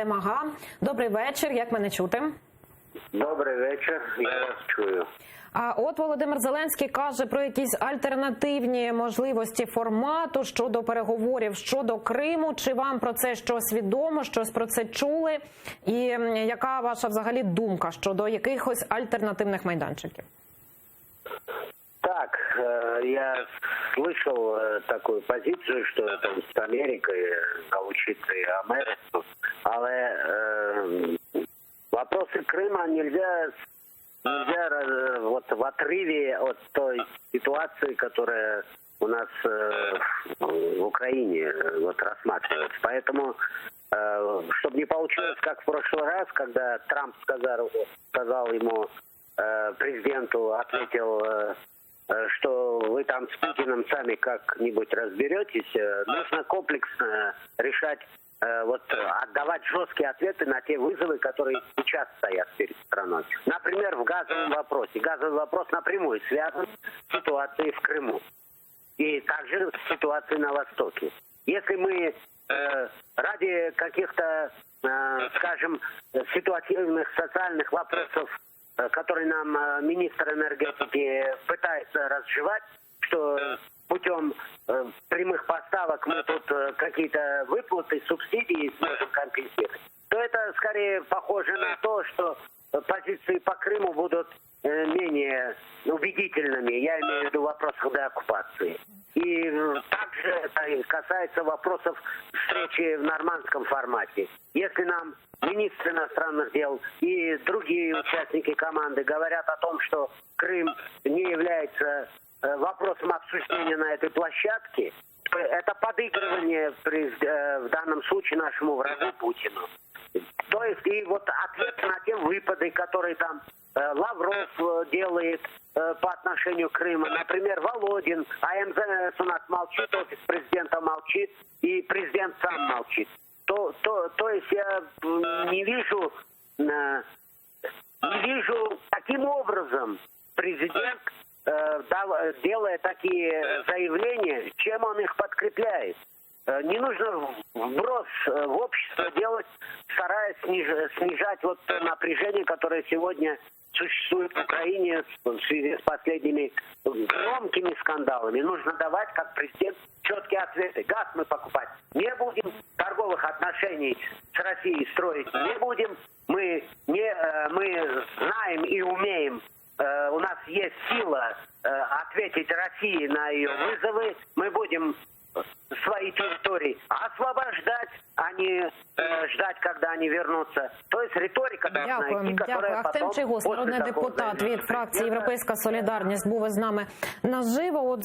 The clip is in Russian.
Артем Ага. Добрий вечір, як мене чути? Добрий вечір, я вас чую. А от Володимир Зеленський каже про якісь альтернативні можливості формату щодо переговорів щодо Криму. Чи вам про це щось відомо, щось про це чули? І яка ваша взагалі думка щодо якихось альтернативних майданчиків? Так, я слышал такую позицию, что там с Америкой научиться и Америку, але вопросы Крыма нельзя вот в отрыве от той ситуации, которая у нас в Украине вот рассматривается. Поэтому, чтобы не получилось, как в прошлый раз, когда Трамп сказал ему, президенту, ответил, что вы там с Путиным сами как-нибудь разберетесь, нужно комплексно решать, вот отдавать жесткие ответы на те вызовы, которые сейчас стоят перед страной. Например, в газовом вопросе. Газовый вопрос напрямую связан с ситуацией в Крыму. И также с ситуацией на Востоке. Если мы ради каких-то, скажем, ситуативных социальных вопросов, который нам министр энергетики пытается разжевать, что путем прямых поставок мы тут какие-то выплаты, субсидии сможем компенсировать, то это скорее похоже на то, что позиции по Крыму будут менее убедительными. Я имею в виду вопрос деоккупации. И также это касается вопросов встречи в нормандском формате. Если нам министр иностранных дел и другие участники команды говорят о том, что Крым не является вопросом обсуждения на этой площадке, то это подыгрывание в данном случае нашему врагу Путину. То есть и вот ответ на те выпады, которые там Лавров делает по отношению к Крыму. Например, Володин, а МЗС у нас молчит, офис президента молчит, и президент сам молчит. То есть я не вижу таким образом президент, делая такие заявления, чем он их подкрепляет. Не нужно вброс в общество делать, стараясь снижать вот то напряжение, которое сегодня существует в Украине в связи с последними громкими скандалами. Нужно давать, как президент, четкие ответы. Газ мы покупать не будем, торговых отношений с Россией строить не будем. Мы знаем и умеем, у нас есть сила ответить России на ее вызовы. Мы будем свои территории освобождать, а не ждать, когда они вернутся. То есть риторика должна идти, Дякую. Ахтем Чийгоз, народний депутат від фракції «Європейська солідарність», був із нами наживо. От